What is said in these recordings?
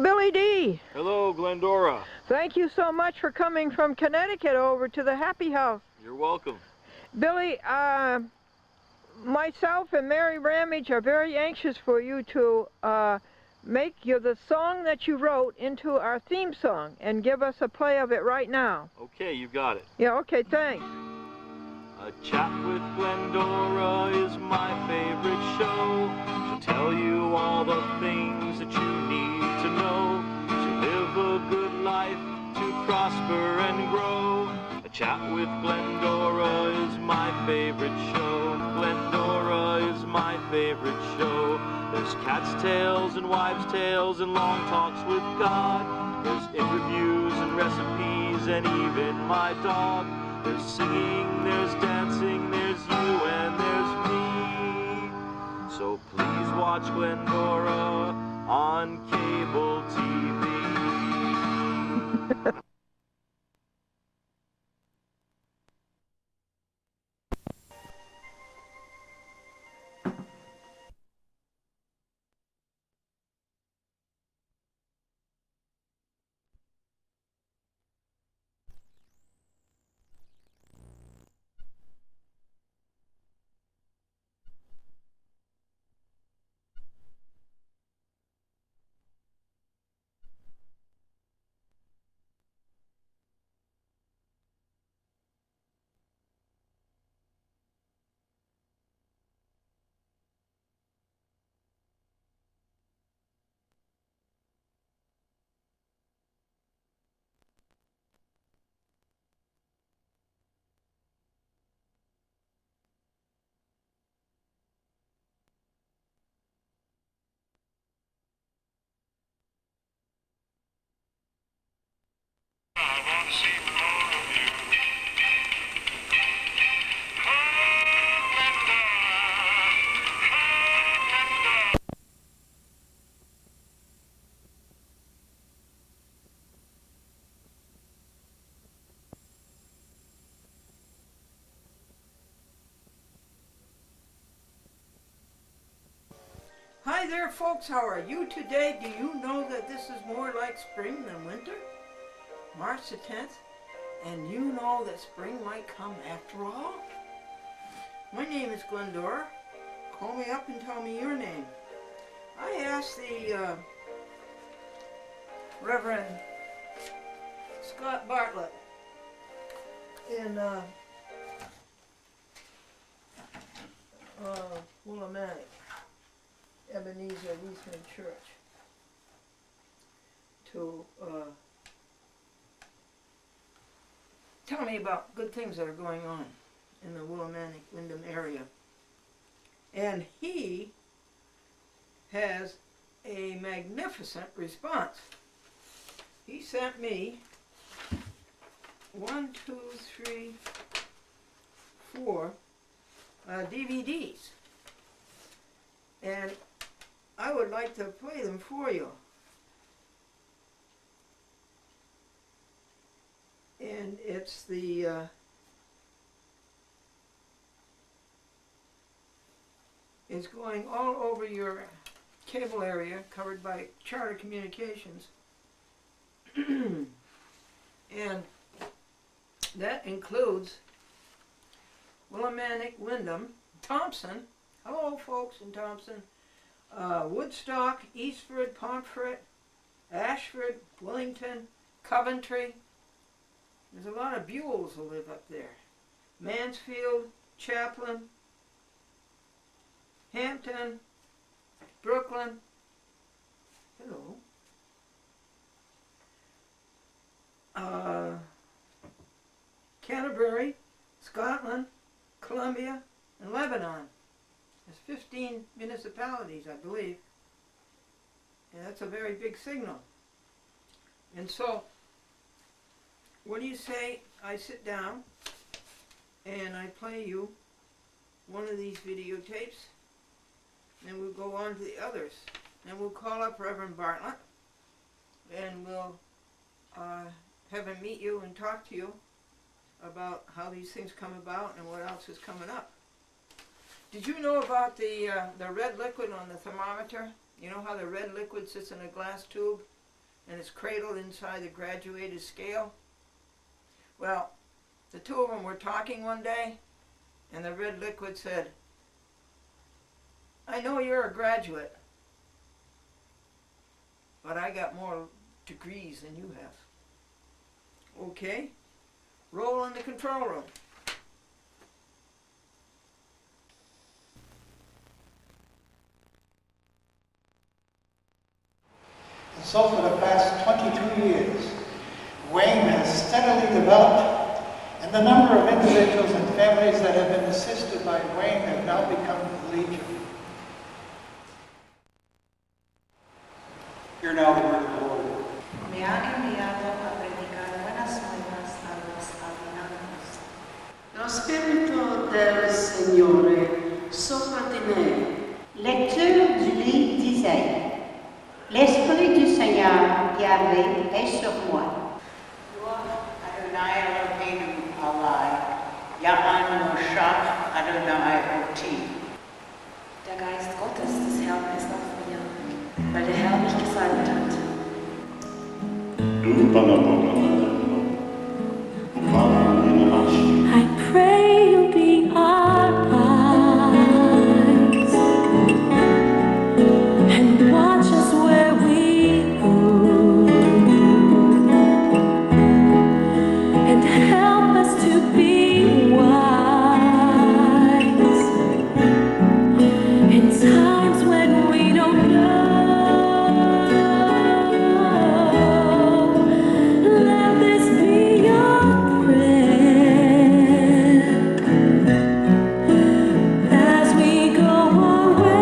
Billy D. Hello, Glendora. Thank you so much for coming from Connecticut over to the Happy House. You're welcome. Billy, myself and Mary Ramage are very anxious for you to make the song that you wrote into our theme song and give us a play of it right now. Okay, you got it. Yeah, okay, thanks. A Chat with Glendora is my favorite show. She'll tell you all the things that you need to know to live a good life, to prosper and grow. A Chat with Glendora is my favorite show. Glendora is my favorite show. There's cat's tales and wives' tales and long talks with God. There's interviews and recipes and even my dog. There's singing, there's dancing, there's you and there's me. So please watch Glendora on cable TV. Hi there, folks. How are you today? Do you know that this is more like spring than winter? March the 10th, and you know that spring might come after all? My name is Glendora. Call me up and tell me your name. I asked the Reverend Scott Bartlett in Willimantic, Ebenezer Lutheran Church, to tell me about good things that are going on in the Willimantic Wyndham area. And he has a magnificent response. He sent me 1, 2, 3, 4 DVDs. And I would like to play them for you. And it's it's going all over your cable area covered by Charter Communications. And that includes Willimantic, Wyndham, Thompson. Hello, folks in Thompson. Woodstock, Eastford, Pomfret, Ashford, Wellington, Coventry. There's a lot of Buells who live up there. Mansfield, Chaplin, Hampton, Brooklyn. Hello. Canterbury, Scotland, Columbia, and Lebanon. There's 15 municipalities, I believe. And that's a very big signal. And so, what do you say I sit down and I play you one of these videotapes, and we'll go on to the others. And we'll call up Reverend Bartlett, and we'll have him meet you and talk to you about how these things come about and what else is coming up. Did you know about the red liquid on the thermometer? You know how the red liquid sits in a glass tube and it's cradled inside the graduated scale. Well, the two of them were talking one day, and the red liquid said, I know you're a graduate, but I got more degrees than you have. Okay, roll in the control room. And so for the past 22 years, Wayne has steadily developed, and the number of individuals and families that have been assisted by Wayne have now become legion. Hear now the word of the Lord. Me han enviado a predicar buenas nuevas a los alienados. Lo Spirito del Signore sopra di me. Lecture du livre d'Isaïe. L'Esprit du Seigneur Yahvé est sur moi. Adonai Eloheinu Alai, Ya'an Moshach Adonai Oti. Der Geist Gottes des Herrn ist auf mir, weil der Herr mich gesalbt hat. I pray you'll be our eyes and watch us where we go and help us to be wise in times when we don't know. Let this be your prayer as we go our way.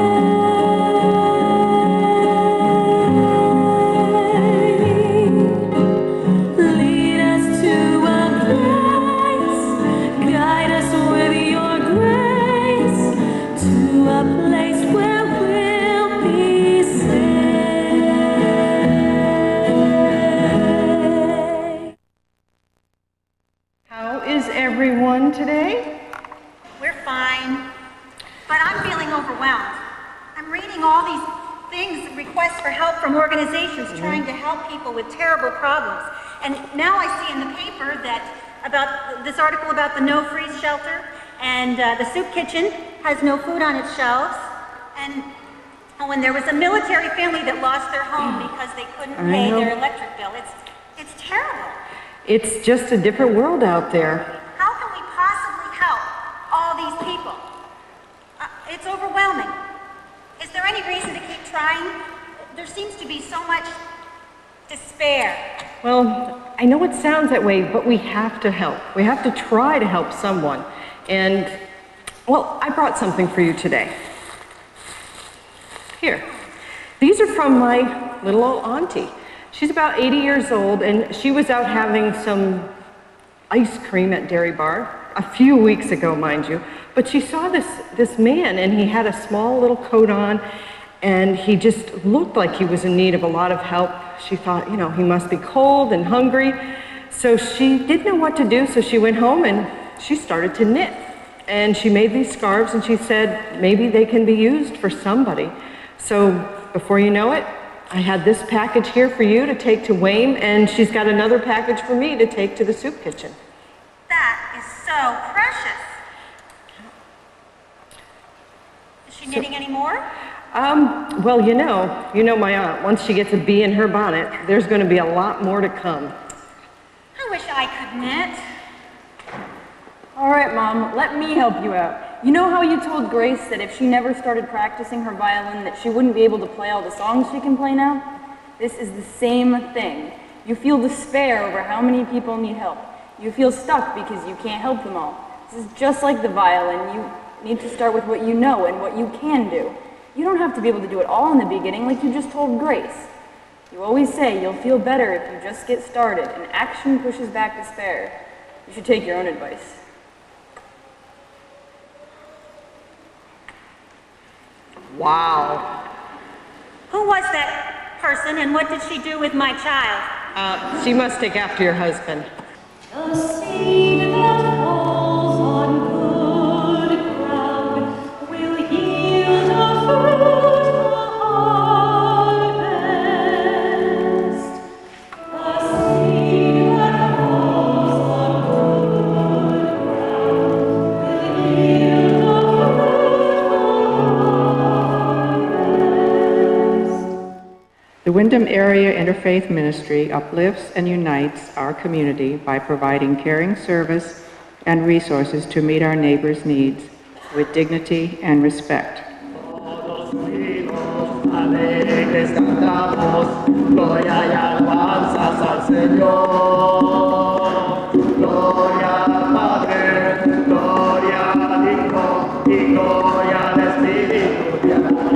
Lead us to a place, guide us with your grace to a place where we'll be safe. How is everyone today? We're fine, but I'm feeling overwhelmed. I'm reading all these things, requests for help from organizations trying to help people with terrible problems. And now I see in the paper that about this article about the no freeze shelter, and the soup kitchen has no food on its shelves. And when there was a military family that lost their home because they couldn't pay their electric bill. It's terrible. It's just a different world out there. How can we possibly help all these people? It's overwhelming. Is there any reason to keep trying? There seems to be so much despair. Well, I know it sounds that way, but we have to help. We have to try to help someone. And, well, I brought something for you today. Here. These are from my little old auntie. She's about 80 years old, and she was out having some ice cream at Dairy Bar a few weeks ago, mind you. But she saw this man, and he had a small little coat on, and he just looked like he was in need of a lot of help. She thought, you know, he must be cold and hungry. So she didn't know what to do, so she went home and she started to knit. And she made these scarves, and she said, maybe they can be used for somebody. So before you know it, I had this package here for you to take to Wayne, and she's got another package for me to take to the soup kitchen. That is so precious. Is she knitting any more? Well, you know my aunt, once she gets a bee in her bonnet, there's going to be a lot more to come. I wish I could knit. All right, Mom, let me help you out. You know how you told Grace that if she never started practicing her violin that she wouldn't be able to play all the songs she can play now? This is the same thing. You feel despair over how many people need help. You feel stuck because you can't help them all. This is just like the violin. You need to start with what you know and what you can do. You don't have to be able to do it all in the beginning like you just told Grace. You always say you'll feel better if you just get started, and action pushes back despair. You should take your own advice. Wow. Who was that person, and what did she do with my child? She must take after your husband. The seed that falls on good ground will yield a fruitful harvest. Wyndham Area Interfaith Ministry uplifts and unites our community by providing caring service and resources to meet our neighbors' needs with dignity and respect. Alegres cantamos, gloria y alabanzas al Señor. Gloria al Padre, gloria al Hijo y gloria al Espíritu de amor.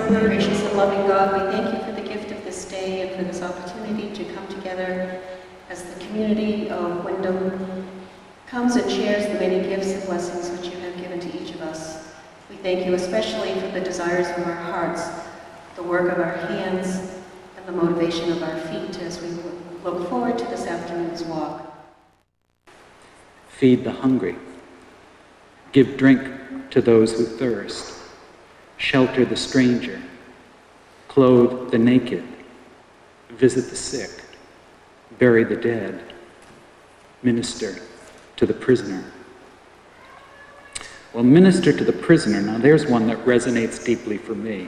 Gracious and loving God, we thank you for the gift of this day and for this opportunity to come together as the community of Wyndham comes and shares the many gifts and blessings which you have given to each of us. We thank you especially for the desires of our hearts, the work of our hands, and the motivation of our feet as we look forward to this afternoon's walk. Feed the hungry. Give drink to those who thirst. Shelter the stranger. Clothe the naked. Visit the sick. Bury the dead. Minister to the prisoner. Well, minister to the prisoner, now there's one that resonates deeply for me.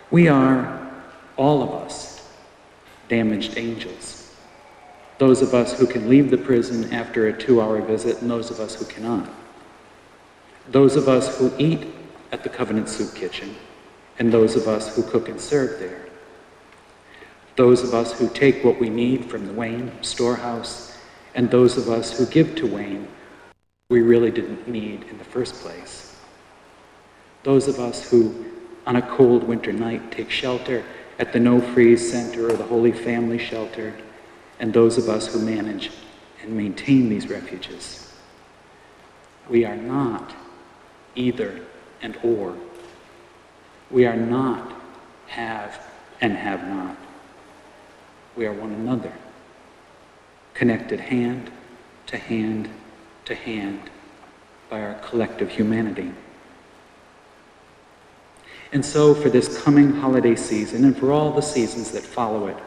We are, all of us, damaged angels. Those of us who can leave the prison after a 2-hour visit, and those of us who cannot. Those of us who eat at the Covenant Soup Kitchen, and those of us who cook and serve there. Those of us who take what we need from the Wayne storehouse, and those of us who give to Wayne we really didn't need in the first place. Those of us who, on a cold winter night, take shelter at the No Freeze Center or the Holy Family Shelter, and those of us who manage and maintain these refuges. We are not either and or. We are not have and have not. We are one another, connected hand to hand to hand by our collective humanity. And so for this coming holiday season and for all the seasons that follow it,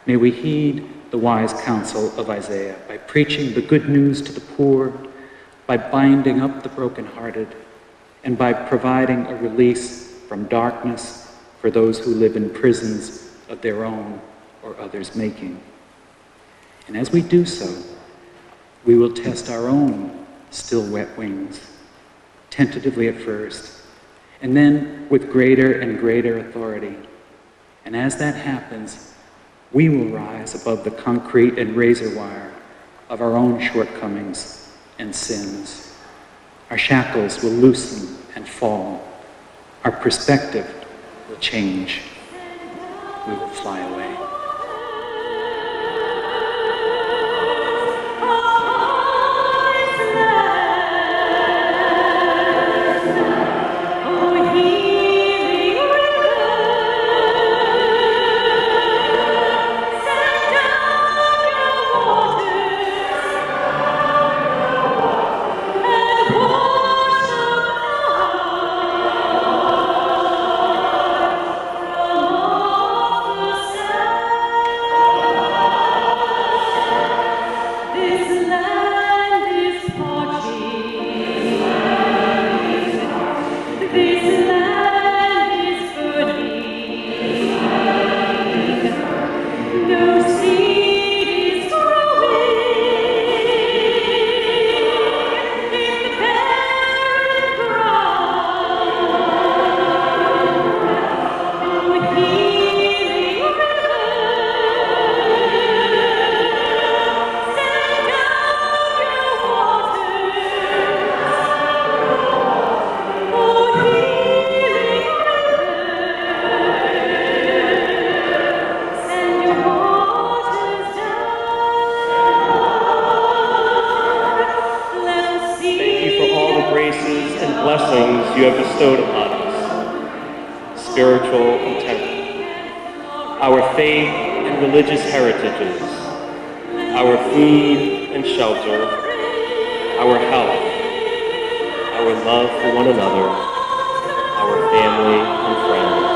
may we heed the wise counsel of Isaiah by preaching the good news to the poor, by binding up the brokenhearted, and by providing a release from darkness for those who live in prisons of their own or others' making. And as we do so, we will test our own still wet wings, tentatively at first, and then with greater and greater authority. And as that happens, we will rise above the concrete and razor wire of our own shortcomings and sins. Our shackles will loosen and fall. Our perspective will change. We will fly away. blessings you have bestowed upon us, spiritual and temporal, our faith and religious heritages, our food and shelter, our health, our love for one another, our family and friends.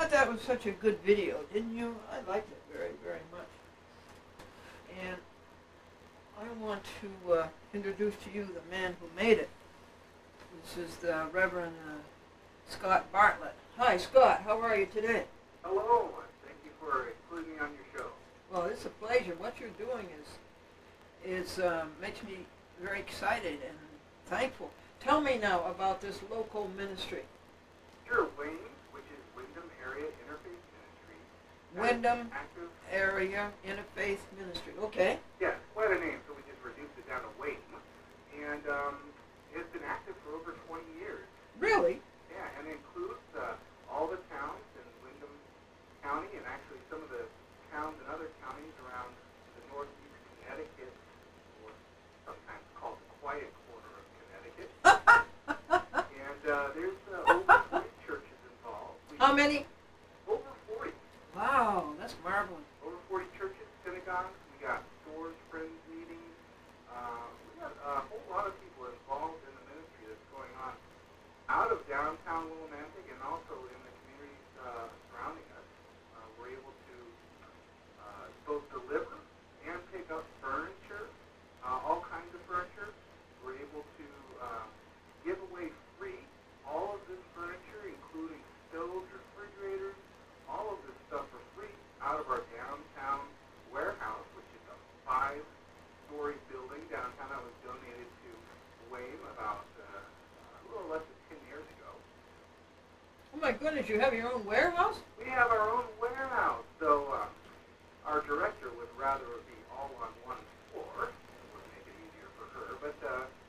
thought that was such a good video, didn't you? I liked it very, very much. And I want to introduce to you the man who made it. This is the Reverend Scott Bartlett. Hi, Scott. How are you today? Hello. Thank you for including me on your show. Well, it's a pleasure. What you're doing is makes me very excited and thankful. Tell me now about this local ministry. Sure, WAIM, which is Wyndham Area Interfaith Ministry. Wyndham Area Interfaith Ministry. Okay. Yeah, quite a name, so we just reduced it down to WAIM. And it's been active for over 20 years. Really? Yeah, and it includes all the towns in Wyndham County and actually some of the towns and other counties around the northeast Connecticut, or sometimes called the quiet corner of Connecticut. And there's over 40 churches involved. How many? Over 40. Wow, that's marvelous. Over 40 churches, synagogues. We got stores, friends meetings. We got a whole lot of people involved in the ministry that's going on out of downtown Willimantic and also in the communities surrounding us. We're able to both deliver and pick up furniture, all kinds of furniture. We're able to give away free all of this furniture, including stoves, refrigerators, all of this stuff for free out of our downtown warehouse, which is a 5-story building downtown that was donated to WAIM about a little less than 10 years ago. Oh my goodness, you have your own warehouse? We have our own warehouse, so our director would rather it be all on one floor. It would make it easier for her, but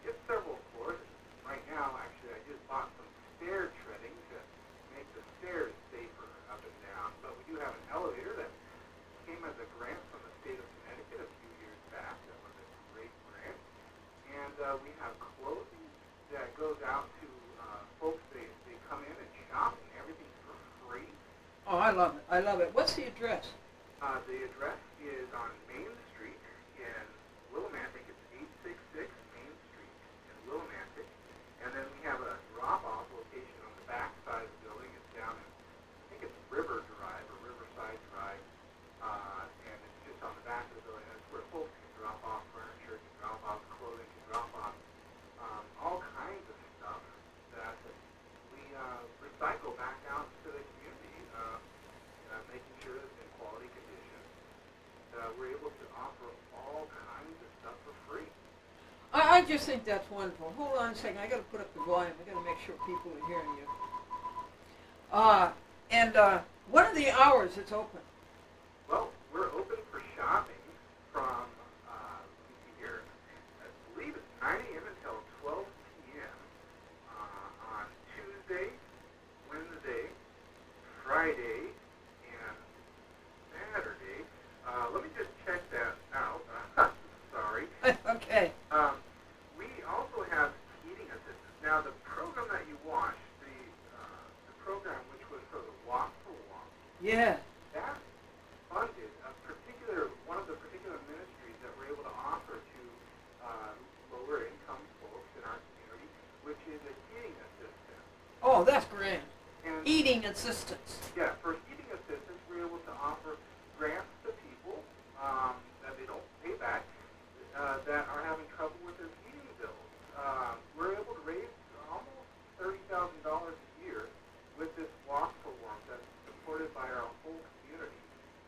it's several floors. Right now, actually, I just bought some stair treading to make the stairs safer up and down, but we do have an elevator that came as a grant from the state of Connecticut a few years back. That was a great grant. And we have clothing that goes out to folks. They come in and shop, and everything's for free. Oh, I love it. I love it. What's the address? The address is on Main Street in Willimantic. It's 866 Main Street in Willimantic. And then we have a drop-off location on the back side of the building. It's down in, I think it's River Drive or Riverside Drive. And it's just on the back of the building. That's where folks can drop off furniture, can drop off clothing, can drop off all kinds of stuff that we recycle back out to the community, making sure that it's in quality condition. We're able to offer all kinds of stuff for free. I just think that's wonderful. Hold on a second. I got to put up the volume. I got to make sure people are hearing you. And what are the hours it's open? Well, we're open for shopping from, let me see here, I believe it's 9 a.m. until 12 p.m. On Tuesday, Wednesday, Friday, and Saturday. Let me just check that out. Sorry. Okay. We also have eating assistance. Now, the program that you watched, the program which was for the Walk for Walk, Yeah. that funded one of the particular ministries that we're able to offer to lower income folks in our community, which is a eating assistance. Oh, that's grand. And Eating assistance. yeah, for eating assistance, we're able to offer grants to people that they don't pay back that are having trouble with their heating bills. We're able to raise almost $30,000 a year with this Walk for Warmth that's supported by our whole community.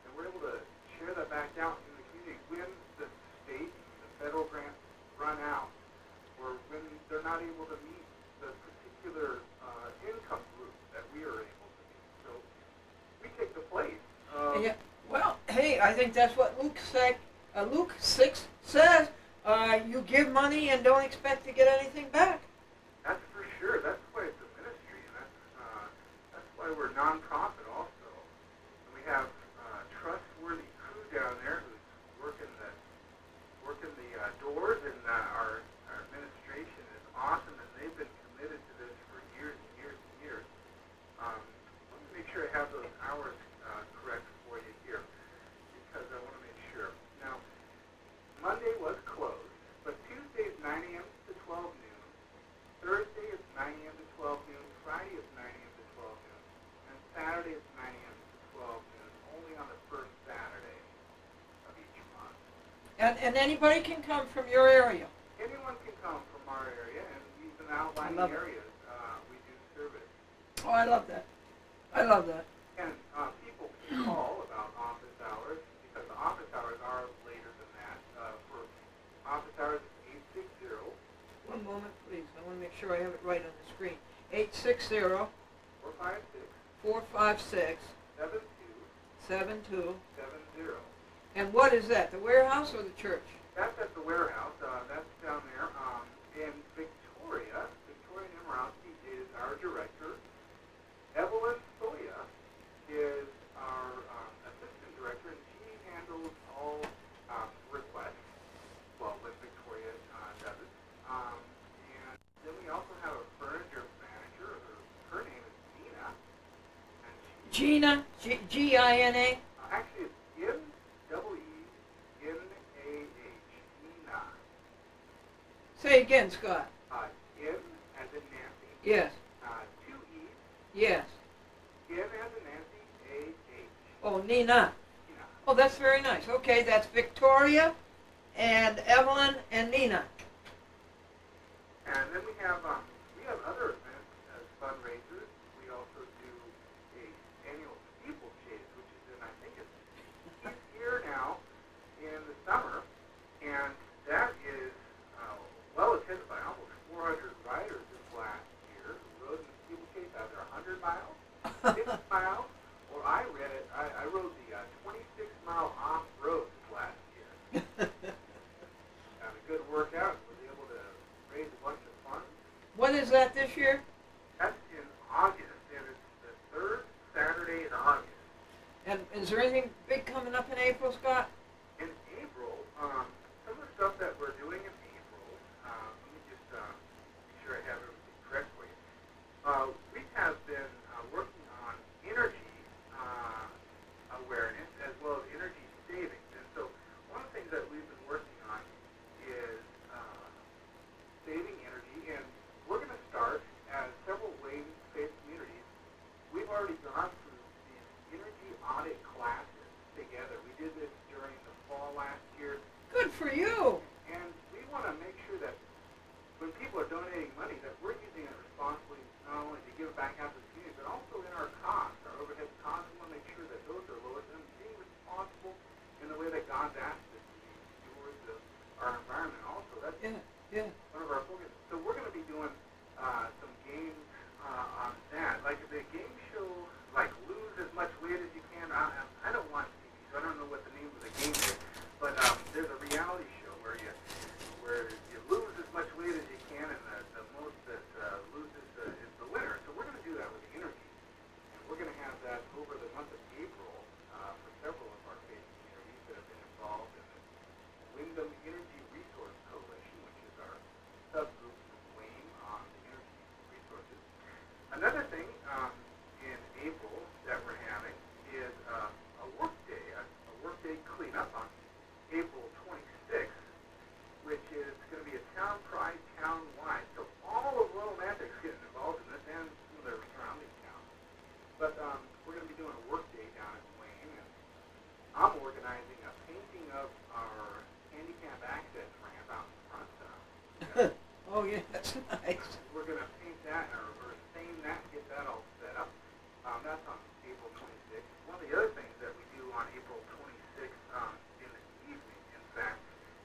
And we're able to share that back out in the community when the state and the federal grants run out, or when they're not able to meet the particular income group that we are able to meet. So we take the place. Yeah. Well, hey, I think that's what Luke 6 says. You give money and don't expect to get anything back. That's for sure. That's why it's a ministry, and that's why we're nonprofit also. And we have trustworthy crew down there who's working the doors, and our administration is awesome, and they've been committed to this for years and years and years. Let me make sure I have those hours correct for you here, because I want to make sure. Now, Monday was closed, but Tuesday's 9 a.m. to 12 noon, And anybody can come from your area. Anyone can come from our area, and even outlying love it. areas, we do service. Oh, I love that. I love that. And people can call about office hours, because the office hours are later than that. For office hours, it's 860. One moment, please. I want to make sure I have it right on the screen. 860 456 7270. And what is that, the warehouse or the church? That's at the warehouse. That's down there. In Victoria, Victoria Numerowski is our director. Evelyn Soya is our assistant director, and she handles all requests. Well, when Victoria does it. And then we also have a furniture manager. Her name is Gina. Gina, G-I-N-A? Actually, it's N-W-E-N-A-H. Nina. Say again, Scott. N as in Nancy. Yes. 2 E's. Yes. N as in Nancy. A-H. Oh, Nina. Oh, that's very nice. Okay, that's Victoria and Evelyn and Nina. And then we have other events as fundraisers. We also do a annual steeplechase, which is in, I think it's here now in the summer, and that is well attended by almost 400 riders this last year. We rode in the steeplechase either 100 miles, 50 miles, or I rode the 26-mile off-road this last year. Had a good workout. Was able to raise a bunch of funds. When is that this year? That's in August, and it's the third Saturday in August. And is there anything big coming up in April, Scott? In April, some of the stuff that we're doing in April, let me just make sure I have everything correct for you. We have been working on energy awareness as well as energy savings. And so one of the things that we've been working on is saving energy, and we're going to start as several Wayne-based communities. We've already gone through these energy audit classes together. We did this during the fall last year. Good for you. And we want to make sure that when people are donating money, that we're using it responsibly, not only to give back out to the community, but also in our costs, our overhead costs. We want to make sure that those are lowered and being responsible in the way that God's asked us to be stewards of our environment. Also, that's one of our focus. So we're going to be doing some games on that, like the game show, like lose as much weight as you can. I don't watch TV, so I don't know what the name of the game is, but there's a reality show where you lose as much weight as you can, and the most that loses is the winner. So we're going to do that with the energy, and we're going to have that over the month of April for several of our faith communities that have been involved in the Wyndham Energy Resource Coalition, which is our subgroup from Wayne on the energy resources. Another thing in April that we're having is a workday cleanup on April 26th, which is going to be a town pride town-wide. So all of Romantic's getting involved in this, and some of their surrounding towns. But we're going to be doing a workday down in Wayne, and I'm organizing a painting of our handicap access ramp out in front. Oh, yeah, that's nice. We're going to paint that, or stain that, get that all set up. That's on April 26th. One of the other things that we do on April 26th in the evening, in fact,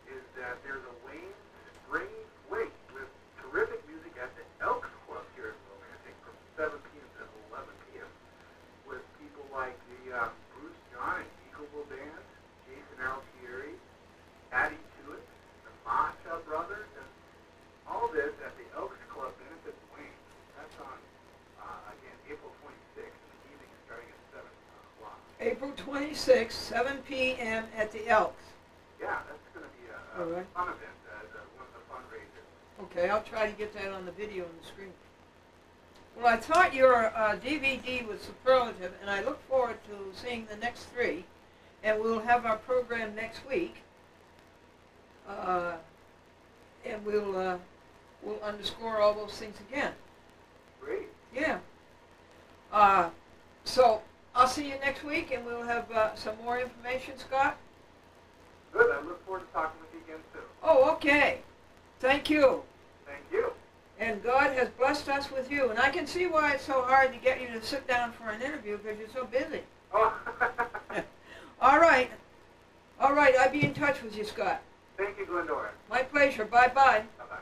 is that there's a Wayne Spring Wake with terrific music at the Elks Club here in Romantic from 7 p.m. to 11 p.m. with people like the Bruce John and Eagleville Band, Jason Altieri, Patty Tewitt, the Masha Brothers, and all this at the Elks Club benefits Wayne. That's on, again, April 26th in the evening starting at 7 o'clock. April 26th, 7 p.m. at the Elks. Yeah, that's going to be a fun event as one of the fundraisers. Okay, I'll try to get that on the video and the screen. Well, I thought your DVD was superlative, and I look forward to seeing the next 3. And we'll have our program next week. And we'll underscore all those things again. Great. Yeah. So I'll see you next week, and we'll have some more information, Scott. Good. I look forward to talking with you again soon. Oh, okay. Thank you. Thank you. And God has blessed us with you. And I can see why it's so hard to get you to sit down for an interview because you're so busy. Oh. All right. All right. I'll be in touch with you, Scott. Thank you, Glendora. My pleasure. Bye-bye. Bye-bye.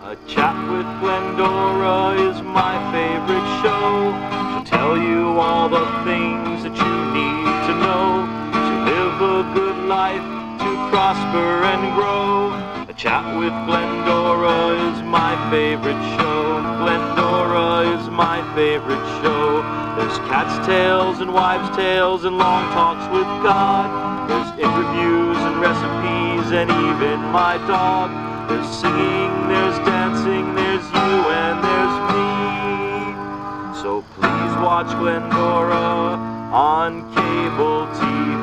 A Chat with Glendora is my favorite show. She'll tell you all the things that you need to know to live a good life, to prosper and grow. A Chat with Glendora is my favorite show. Glendora is my favorite show. There's cat's tales and wives' tales and long talks with God. There's interviews and recipes and even my dog. There's singing, there's dancing, there's you and there's me. So please watch Glendora on cable TV.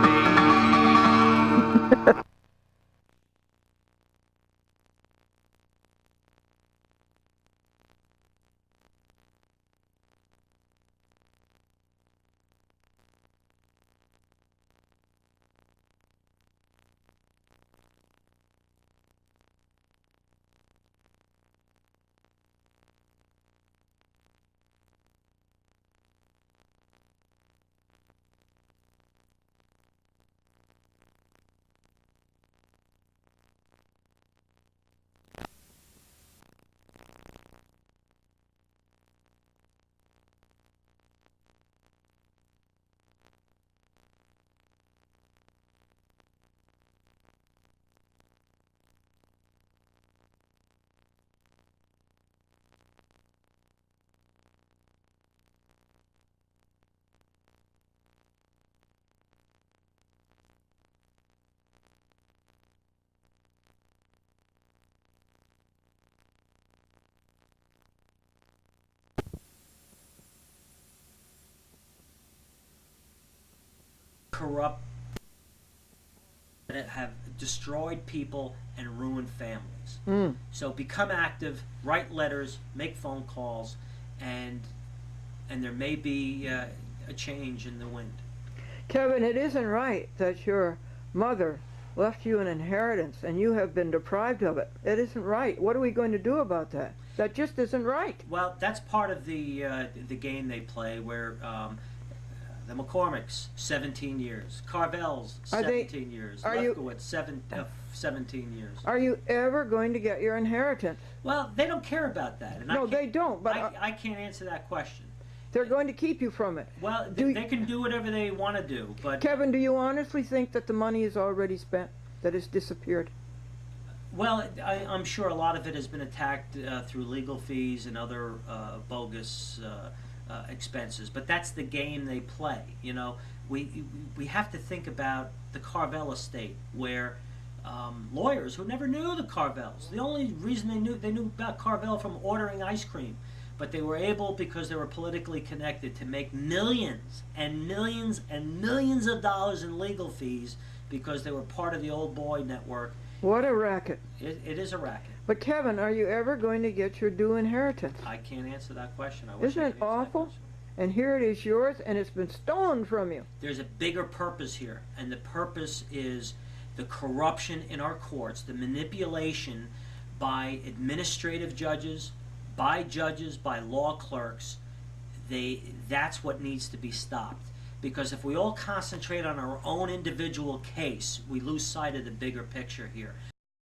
Corrupt that have destroyed people and ruined families. So become active, write letters, make phone calls, and there may be a change in the wind. Kevin, it isn't right that your mother left you an inheritance and you have been deprived of it. It isn't right. What are we going to do about that? That just isn't right. Well, that's part of the game they play, where the McCormicks, 17 years. Carvel's, 17 years. Lefkowitz, 17 years. Are you ever going to get your inheritance? Well, they don't care about that. And no, they don't. But I can't answer that question. They're going to keep you from it. Well, they can do whatever they want to do, but... Kevin, do you honestly think that the money is already spent, that it's disappeared? Well, I'm sure a lot of it has been attacked through legal fees and other bogus expenses, but that's the game they play. You know, we have to think about the Carvel estate, where lawyers who never knew the Carvels, the only reason they knew about Carvel from ordering ice cream but they were able, because they were politically connected, to make millions and millions and millions of dollars in legal fees because they were part of the old boy network. What a racket. It is a racket. But Kevin, are you ever going to get your due inheritance? I can't answer that question. I wish Isn't I it could answer that awful? question. And here it is yours, and it's been stolen from you. There's a bigger purpose here, and the purpose is the corruption in our courts, the manipulation by administrative judges, by law clerks. That's what needs to be stopped. Because if we all concentrate on our own individual case, we lose sight of the bigger picture here.